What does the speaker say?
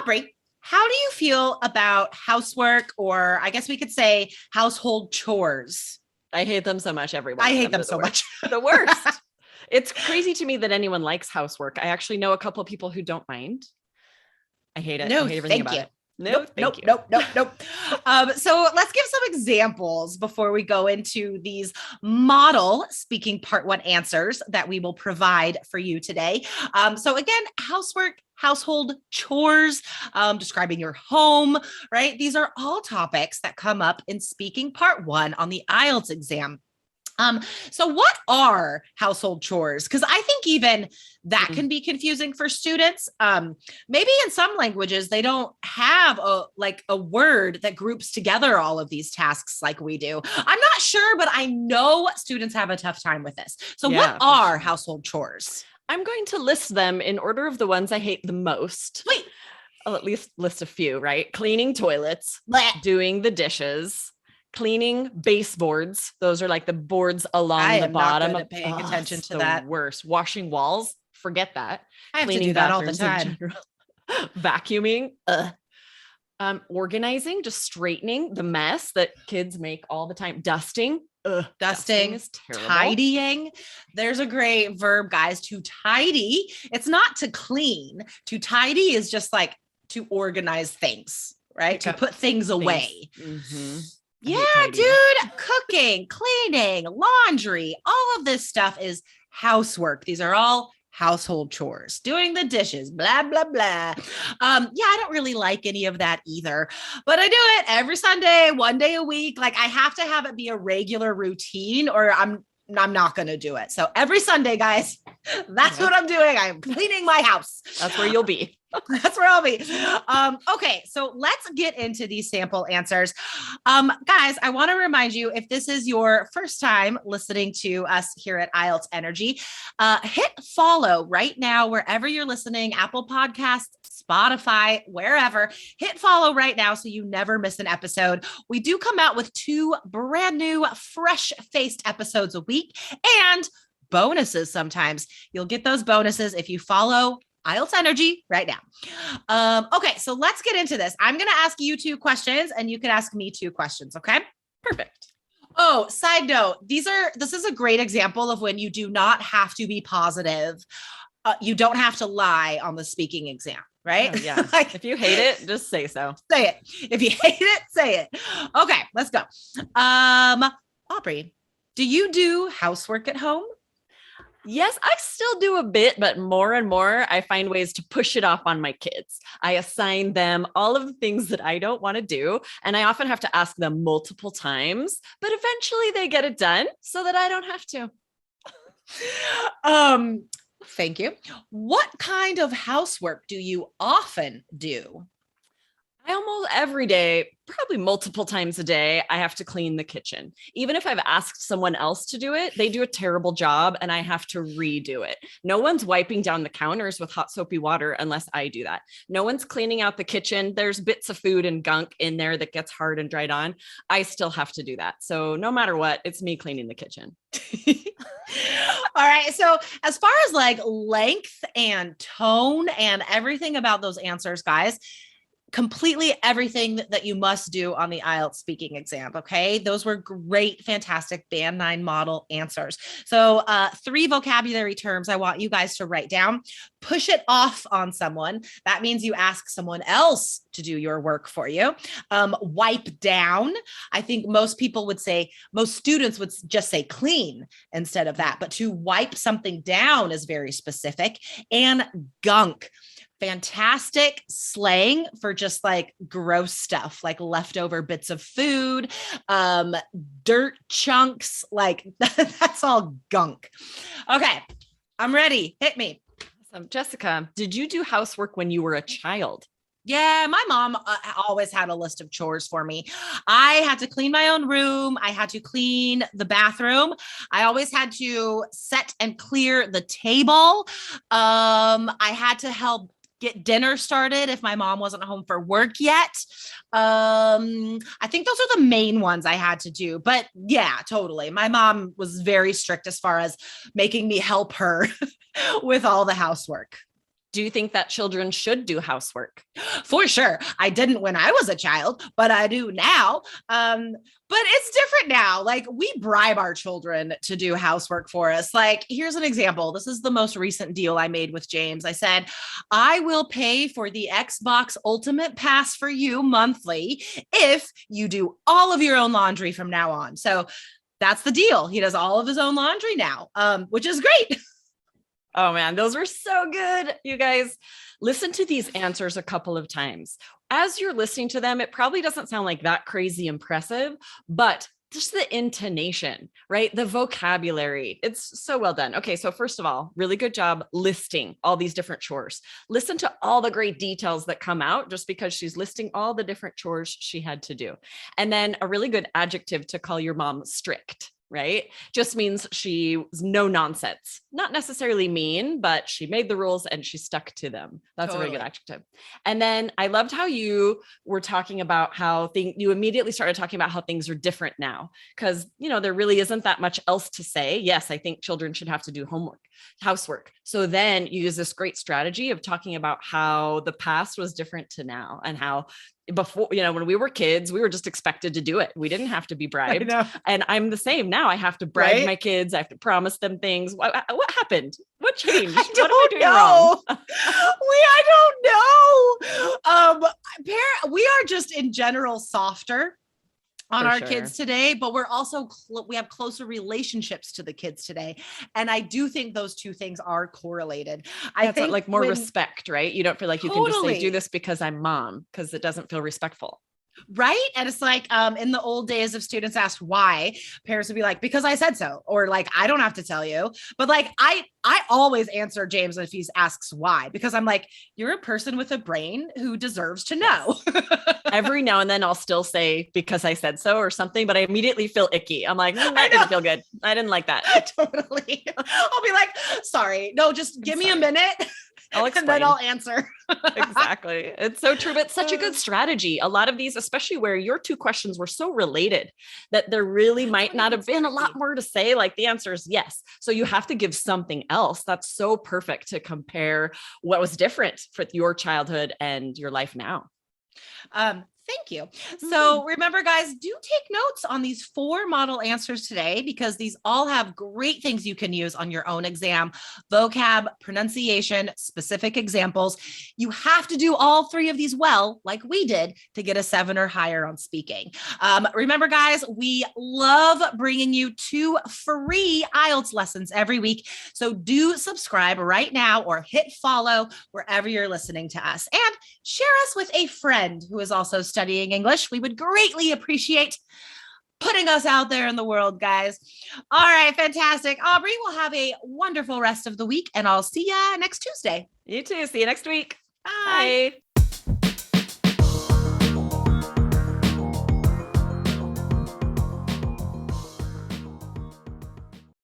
Aubrey, how do you feel about housework, or I guess we could say household chores? I hate them so much. Every one I of hate them them are the so worst. much. The worst. It's crazy to me that anyone likes housework. I actually know a couple of people who don't mind. I hate it. I No, hate everything thank about you. it. No, Nope, thank nope, you. nope, nope, nope. So let's give some examples before we go into these model speaking part one answers that we will provide for you today. So again, housework, household chores, describing your home, right? These are all topics that come up in speaking part one on the IELTS exam. So what are household chores? Because I think even that can be confusing for students. Maybe in some languages, they don't have a word that groups together all of these tasks like we do. I'm not sure, but I know students have a tough time with this. So what are household chores? I'm going to list them in order of the ones I hate the most. Wait. I'll at least list a few, right? Cleaning toilets, Blech. doing the dishes, cleaning baseboards. Those are like the boards along the bottom. I am not good at paying attention to that. Worst. Washing walls. Forget that. I have Cleaning to do that all the time. Vacuuming. Organizing, just straightening the mess that kids make all the time. Dusting. Dusting is terrible. Tidying. There's a great verb, guys, to tidy. It's not to clean. To tidy is just like to organize things, right? To put things away. Mm-hmm. Yeah, dude, cooking, cleaning, laundry, all of this stuff is housework. These are all household chores, doing the dishes, blah, blah, blah. I don't really like any of that either, but I do it every Sunday, one day a week. Like I have to have it be a regular routine or I'm not going to do it. So every Sunday, guys, that's what I'm doing. I'm cleaning my house. That's where you'll be. That's where I'll be. Okay, so let's get into these sample answers. Guys, I want to remind you, if this is your first time listening to us here at IELTS Energy, hit follow right now, wherever you're listening, Apple Podcasts, Spotify, wherever. Hit follow right now so you never miss an episode. We do come out with 2 brand new, fresh-faced episodes a week and bonuses sometimes. You'll get those bonuses if you follow IELTS Energy right now. Okay, so let's get into this. I'm going to ask you 2 questions and you can ask me 2 questions, okay? Perfect. Oh, side note, this is a great example of when you do not have to be positive. You don't have to lie on the speaking exam, right? Oh, yeah. Like, if you hate it, just say so. Say it. If you hate it, say it. Okay, let's go. Aubrey, do you do housework at home? Yes, I still do a bit, but more and more I find ways to push it off on my kids. I assign them all of the things that I don't want to do, and I often have to ask them multiple times, but eventually they get it done so that I don't have to. Thank you. What kind of housework do you often do? I almost every day, probably multiple times a day, I have to clean the kitchen. Even if I've asked someone else to do it, they do a terrible job and I have to redo it. No one's wiping down the counters with hot soapy water unless I do that. No one's cleaning out the kitchen. There's bits of food and gunk in there that gets hard and dried on. I still have to do that. So no matter what, it's me cleaning the kitchen. All right. So as far as like length and tone and everything about those answers, guys, completely everything that you must do on the IELTS speaking exam. Okay. Those were great, fantastic Band 9 model answers. So 3 vocabulary terms I want you guys to write down. Push it off on someone. That means you ask someone else to do your work for you. Wipe down. I think most students would just say clean instead of that, but to wipe something down is very specific. And gunk. Fantastic slang for just like gross stuff, like leftover bits of food, dirt chunks, like that's all gunk. Okay, I'm ready. Hit me. Awesome. Jessica, did you do housework when you were a child? Yeah, my mom always had a list of chores for me. I had to clean my own room. I had to clean the bathroom. I always had to set and clear the table. I had to help get dinner started if my mom wasn't home for work yet. I think those are the main ones I had to do, but yeah, totally. My mom was very strict as far as making me help her with all the housework. Do you think that children should do housework? For sure. I didn't when I was a child, but I do now. But it's different now. Like we bribe our children to do housework for us. Like, here's an example. This is the most recent deal I made with James. I said, I will pay for the Xbox Ultimate Pass for you monthly if you do all of your own laundry from now on. So that's the deal. He does all of his own laundry now, which is great. Oh man, those were so good. You guys, listen to these answers a couple of times. As you're listening to them, it probably doesn't sound like that crazy impressive, but just the intonation, right? The vocabulary, it's so well done. Okay, so first of all, really good job listing all these different chores. Listen to all the great details that come out just because she's listing all the different chores she had to do. And then a really good adjective to call your mom strict. Right? Just means she was no nonsense, not necessarily mean, but she made the rules and she stuck to them. That's totally a really good adjective. And then I loved how you were talking about how you immediately started talking about how things are different now. Cause there really isn't that much else to say. Yes, I think children should have to do housework. So then you use this great strategy of talking about how the past was different to now and how before, when we were kids, we were just expected to do it. We didn't have to be bribed. And I'm the same now. I have to bribe my kids. I have to promise them things. What happened? What changed? What am I doing wrong? I don't know. We are just in general softer on our kids today, but we're also, we have closer relationships to the kids today. And I do think those two things are correlated. I think like more respect, right? You don't feel like you can just say, do this because I'm mom, because it doesn't feel respectful. Right. And it's like, in the old days, if students asked why, parents would be like, because I said so, or like, I don't have to tell you. But like, I always answer James if he asks why, because I'm like, you're a person with a brain who deserves to know. Every now and then I'll still say because I said so or something, but I immediately feel icky. I'm like, that didn't feel good. I didn't like that. Totally. I'll be like, sorry, no, just give me a minute. I'll explain. And then I'll answer. Exactly. It's so true, but it's such a good strategy. A lot of these, especially where your two questions were so related that there really might not have been a lot more to say. Like the answer is yes. So you have to give something else. That's so perfect to compare what was different for your childhood and your life now. Thank you. So remember, guys, do take notes on these 4 model answers today, because these all have great things you can use on your own exam: vocab, pronunciation, specific examples. You have to do all 3 of these well, like we did, to get a 7 or higher on speaking. Remember, guys, we love bringing you 2 free IELTS lessons every week. So do subscribe right now or hit follow wherever you're listening to us, and share us with a friend who is also studying English. We would greatly appreciate putting us out there in the world, guys. All right, fantastic. Aubrey, will have a wonderful rest of the week, and I'll see you next Tuesday. You too. See you next week. Bye. Bye.